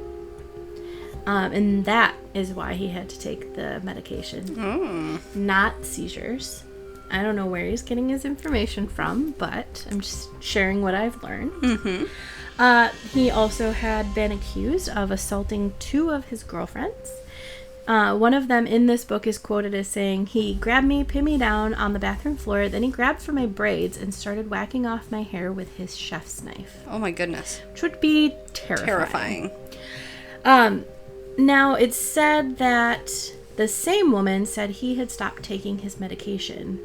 and that is why he had to take the medication. Not seizures. I don't know where he's getting his information from, but I'm just sharing what I've learned. He also had been accused of assaulting 2 of his girlfriends. One of them in this book is quoted as saying, "He grabbed me, pinned me down on the bathroom floor, then he grabbed for my braids and started whacking off my hair with his chef's knife." Oh my goodness. Which would be terrifying. Now, it's said that the same woman said he had stopped taking his medication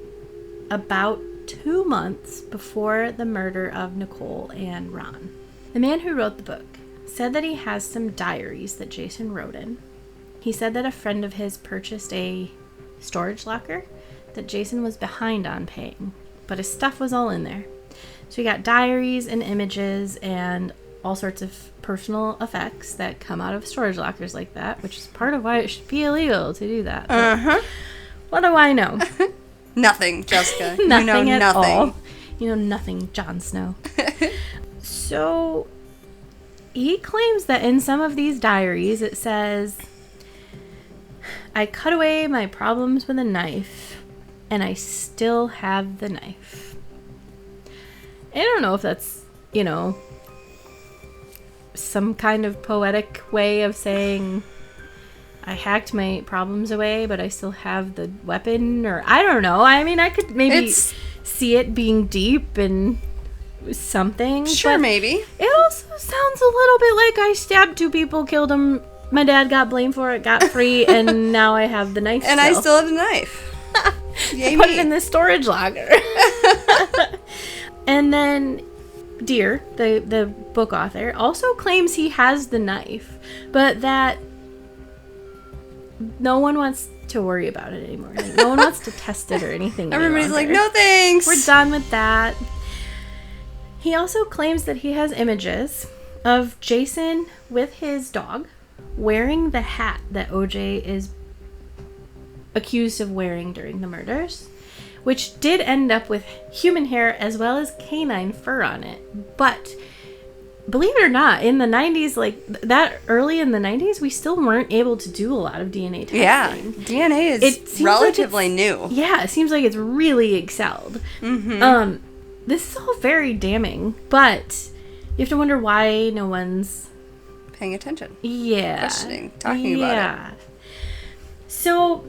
about 2 months before the murder of Nicole and Ron. The man who wrote the book said that he has some diaries that Jason wrote in. He said that a friend of his purchased a storage locker that Jason was behind on paying, but his stuff was all in there. So he got diaries and images and all sorts of personal effects that come out of storage lockers like that, which is part of why it should be illegal to do that. What do I know? Nothing, Jessica. Nothing you know at nothing. all. You know nothing, Jon Snow. So he claims that in some of these diaries it says, "I cut away my problems with a knife, and I still have the knife." I don't know if that's, some kind of poetic way of saying I hacked my problems away, but I still have the weapon, or I don't know. I mean, I could maybe see it being deep and something. Sure, maybe. It also sounds a little bit like I stabbed 2 people, killed them. My dad got blamed for it, got free, and now I have the knife. And I still have the knife. Yay, Put me. it in the storage locker. And then Deere, the book author, also claims he has the knife, but that no one wants to worry about it anymore. Like, no one wants to test it or anything. Everybody's like, no thanks. We're done with that. He also claims that he has images of Jason with his dog wearing the hat that OJ is accused of wearing during the murders, which did end up with human hair as well as canine fur on it. But believe it or not, in the 90s, like that early in the 90s, we still weren't able to do a lot of DNA testing. Yeah, DNA is relatively new. Yeah, it seems like it's really excelled. This is all very damning, but you have to wonder why no one's paying attention. Yeah. Questioning, talking about it. So,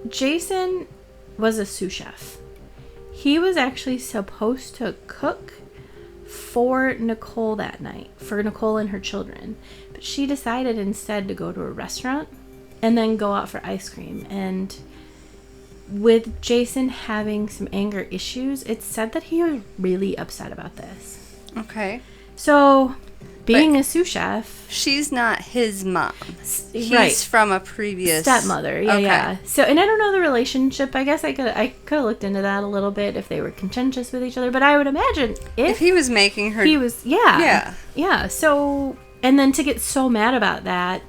Jason was a sous chef. He was actually supposed to cook for Nicole that night, for Nicole and her children. But she decided instead to go to a restaurant and then go out for ice cream. And with Jason having some anger issues, it's said that he was really upset about this. Okay. So, being a sous chef... She's not his mom. He's from a previous... stepmother. Yeah, yeah. So, and I don't know the relationship. I guess I could have looked into that a little bit, if they were contentious with each other. But I would imagine if he was making her... He was... Yeah. Yeah. So, and then to get so mad about that,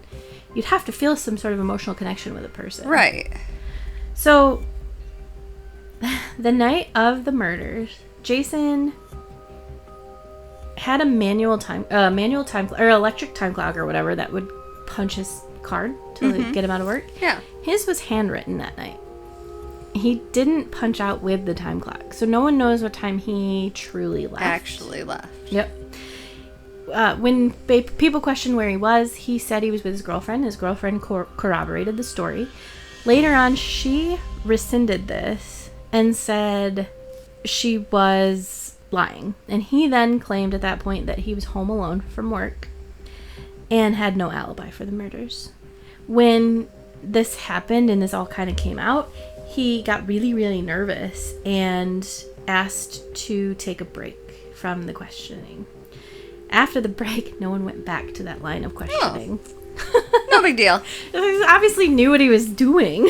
you'd have to feel some sort of emotional connection with a person. Right. So, the night of the murders, Jason had a electric time clock or whatever that would punch his card to get him out of work. Yeah. His was handwritten that night. He didn't punch out with the time clock, so no one knows what time he truly left. Actually left. Yep. When people questioned where he was, he said he was with his girlfriend. His girlfriend corroborated the story. Later on, she rescinded this and said she was lying. And he then claimed at that point that he was home alone from work and had no alibi for the murders. When this happened and this all kind of came out, he got really, really nervous and asked to take a break from the questioning. After the break, no one went back to that line of questioning. Oh. No big deal. He obviously knew what he was doing.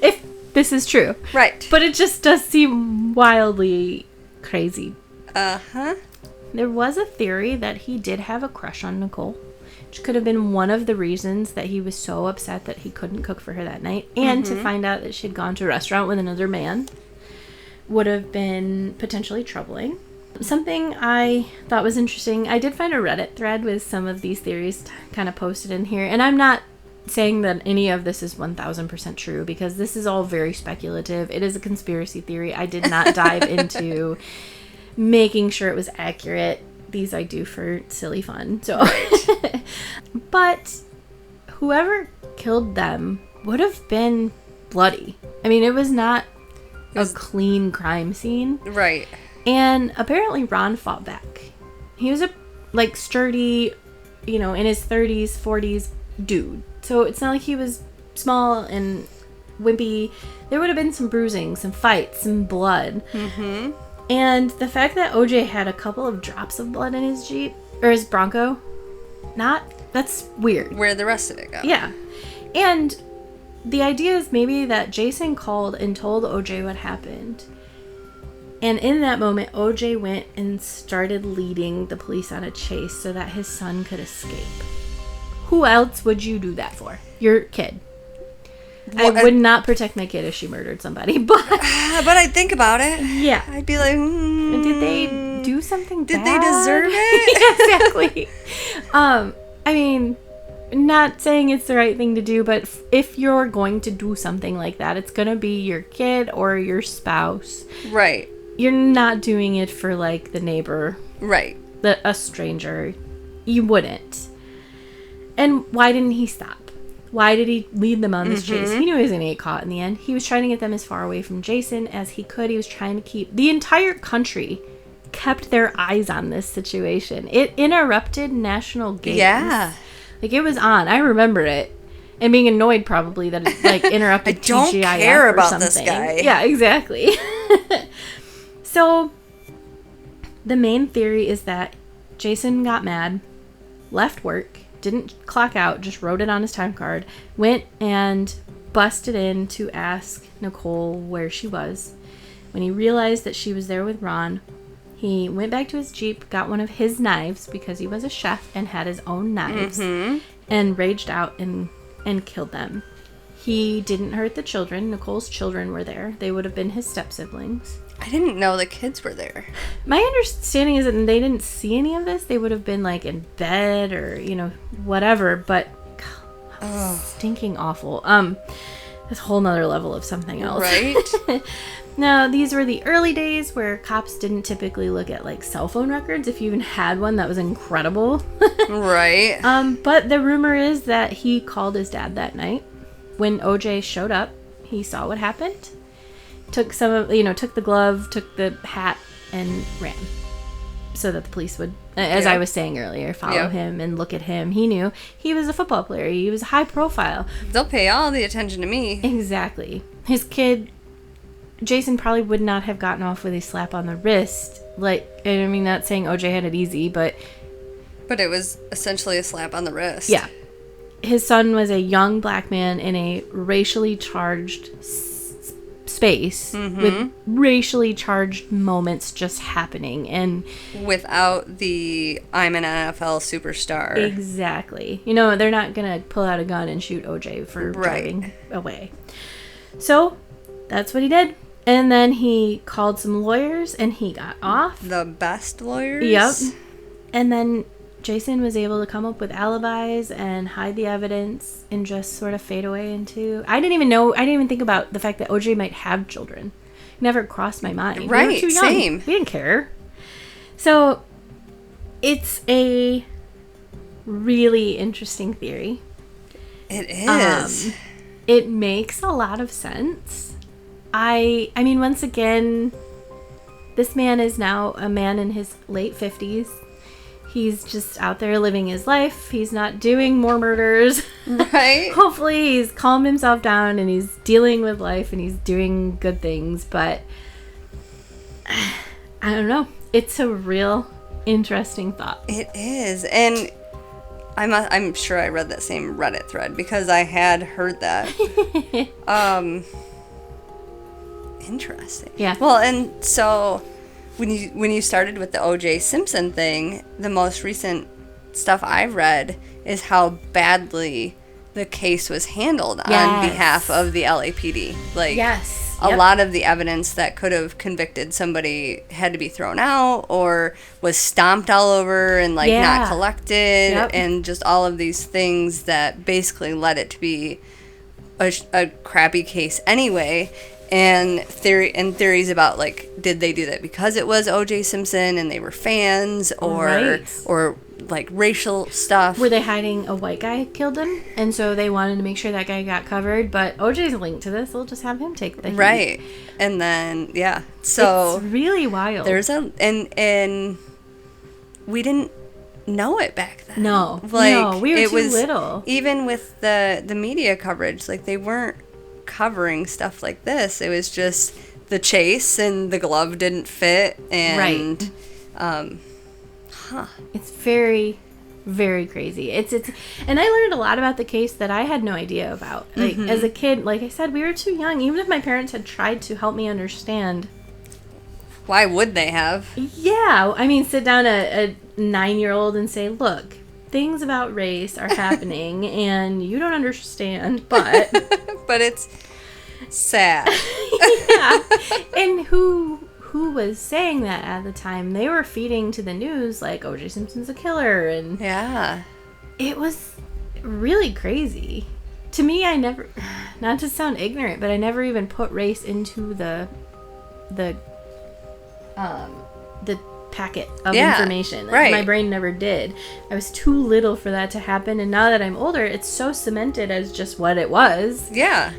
If this is true. Right. But it just does seem wildly crazy. Uh-huh. There was a theory that he did have a crush on Nicole, which could have been one of the reasons that he was so upset that he couldn't cook for her that night. And to find out that she'd gone to a restaurant with another man would have been potentially troubling. Something I thought was interesting, I did find a Reddit thread with some of these theories kind of posted in here. And I'm not saying that any of this is 1000% true, because this is all very speculative. It is a conspiracy theory. I did not dive into making sure it was accurate. These I do for silly fun. So, right. But whoever killed them would have been bloody. I mean, it was not a clean crime scene. Right. And apparently Ron fought back. He was a sturdy, in his 30s, 40s dude. So it's not like he was small and wimpy. There would have been some bruising, some fights, some blood. Mm-hmm. And the fact that OJ had a couple of drops of blood in his Jeep, or his Bronco, that's weird. Where'd the rest of it go? Yeah. And the idea is maybe that Jason called and told OJ what happened. And in that moment, OJ went and started leading the police on a chase so that his son could escape. Who else would you do that for? Your kid. Well, I would not protect my kid if she murdered somebody, but I'd think about it. Yeah. I'd be like, did they do something Did bad? they deserve it? Exactly. I mean, not saying it's the right thing to do, but if you're going to do something like that, it's going to be your kid or your spouse. Right. You're not doing it for, the neighbor. Right. A stranger. You wouldn't. And why didn't he stop? Why did he lead them on this chase? He knew he was going to get caught in the end. He was trying to get them as far away from Jason as he could. He was trying to keep... The entire country kept their eyes on this situation. It interrupted national games. Yeah. It was on. I remember it. And being annoyed probably that it, interrupted I don't TGIF care or about something. this guy. Yeah, exactly. So, the main theory is that Jason got mad, left work, didn't clock out, just wrote it on his time card, went and busted in to ask Nicole where she was. When he realized that she was there with Ron, he went back to his Jeep, got one of his knives because he was a chef and had his own knives, and raged out and killed them. He didn't hurt the children. Nicole's children were there. They would have been his step-siblings. I didn't know the kids were there. My understanding is that they didn't see any of this. They would have been in bed or, whatever, but stinking awful. That's a whole nother level of something else. Right. Now, these were the early days where cops didn't typically look at cell phone records. If you even had one, that was incredible. Right. But the rumor is that he called his dad that night. When OJ showed up, he saw what happened. Took took the glove, took the hat, and ran. So that the police would, as I was saying earlier, follow him and look at him. He knew he was a football player. He was high profile. They'll pay all the attention to me. Exactly. His kid, Jason, probably would not have gotten off with a slap on the wrist. Not saying OJ had it easy, but it was essentially a slap on the wrist. Yeah. His son was a young black man in a racially charged space with racially charged moments just happening, and without the I'm an NFL superstar. Exactly. They're not gonna pull out a gun and shoot OJ for driving away. So that's what he did, and then he called some lawyers and he got off. The best lawyers. Yep. And then Jason was able to come up with alibis and hide the evidence and just sort of fade away into... I didn't even think about the fact that OJ might have children. Never crossed my mind. Right, we were too young. Same. We didn't care. So, it's a really interesting theory. It is. It makes a lot of sense. I mean, once again, this man is now a man in his late 50s. He's just out there living his life. He's not doing more murders. Right. Hopefully he's calmed himself down and he's dealing with life and he's doing good things. But I don't know. It's a real interesting thought. It is. And I'm sure I read that same Reddit thread because I had heard that. Interesting. Yeah. Well, and so... When you started with the O.J. Simpson thing, the most recent stuff I've read is how badly the case was handled on behalf of the LAPD. Yes. a Yep. lot of the evidence that could have convicted somebody had to be thrown out or was stomped all over and like Yeah. not collected, Yep. and just all of these things that basically led it to be a crappy case anyway. And theories about like, did they do that because it was O.J. Simpson and they were fans, or Right. or like racial stuff? Were they hiding a white guy killed him? And so they wanted to make sure that guy got covered. But OJ's linked to this. They'll just have him take the heat. Right. And then, yeah. So it's really wild. there's and we didn't know it back then. No. Like, no, we were it too was, little. Even with the media coverage, like they weren't covering stuff like this. It was just the chase and the glove didn't fit and It's very, very crazy. It's and I learned a lot about the case that I had no idea about. Like as a kid, like I said, we were too young. Even if my parents had tried to help me understand. Why would they have? Yeah, I mean, sit down a 9-year-old and say, "Look, things about race are happening, and you don't understand." But But it's sad. yeah, and who was saying that at the time? They were feeding to the news like O.J. Simpson's a killer, and Yeah. it was really crazy. To me, I never, not to sound ignorant, but I never even put race into the packet of Yeah, information. Like, right. my brain never did. I was too little for that to happen, and now that I'm older, it's so cemented as just what it was. Yeah.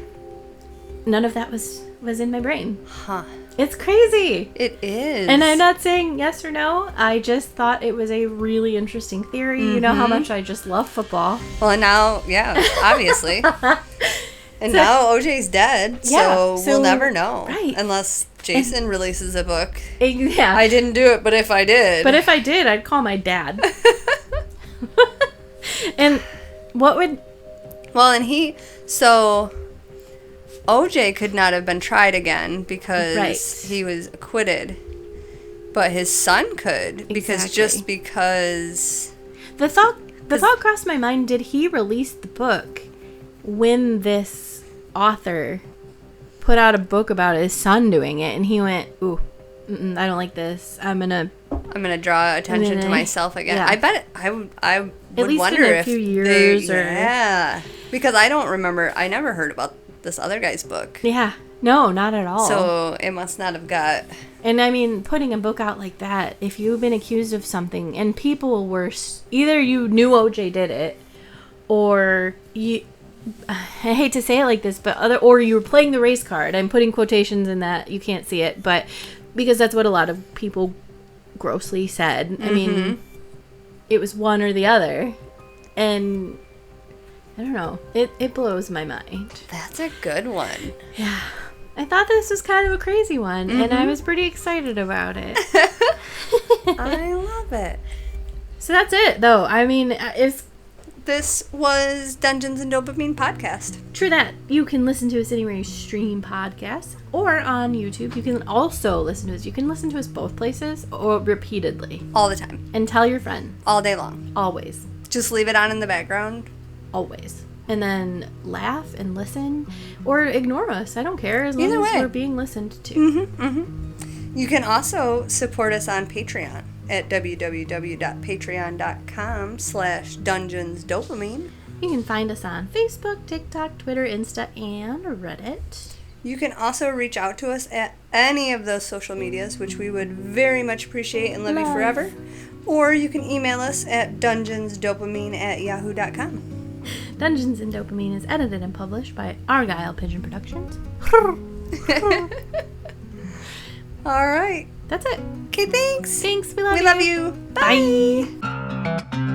None of that was in my brain. Huh. It's crazy. It is. And I'm not saying yes or no. I just thought it was a really interesting theory. You know how much I just love football. Well, and now, yeah, obviously. And now OJ's dead, Yeah, so so- we'll never know. right. Unless Jason releases a book. Yeah. I didn't do it, but if I did. But if I did, I'd call my dad. And what would... Well, and so OJ could not have been tried again because Right. he was acquitted. But his son could, because Exactly. The thought crossed my mind, did he release the book when this author put out a book about his son doing it, and he went, ooh, I don't like this. I'm gonna draw attention to then myself again. yeah. I bet I would At least wonder in a if few years or... yeah, because I don't remember. I never heard about this other guy's book. Yeah. No, not at all. So it must not have got... And I mean, putting a book out like that, if you've been accused of something, and people were... Either you knew OJ did it, or you... I hate to say it like this, but or you were playing the race card. I'm putting quotations in that. You can't see it, but... Because that's what a lot of people grossly said. I mean, it was one or the other. And... I don't know. It blows my mind. That's a good one. Yeah. I thought this was kind of a crazy one, and I was pretty excited about it. I love it. So that's it, though. I mean, it's This was Dungeons and Dopamine Podcast. true that you can listen to us anywhere you stream podcasts, or on YouTube. You can also listen to us. You can listen to us both places, or repeatedly. All the time. And tell your friend. All day long. Always. Just leave it on in the background. Always. And then laugh and listen, or ignore us. I don't care, as long Either as way. we're being listened to. You can also support us on Patreon at www.patreon.com/dungeonsdopamine. You can find us on Facebook, TikTok, Twitter, Insta, and Reddit. You can also reach out to us at any of those social medias, which we would very much appreciate and love you forever. Or you can email us at dungeonsdopamine@yahoo.com. Dungeons and Dopamine is edited and published by Argyle Pigeon Productions. All right. That's it. Okay, thanks. Thanks. We love you. We love you. Bye. Bye.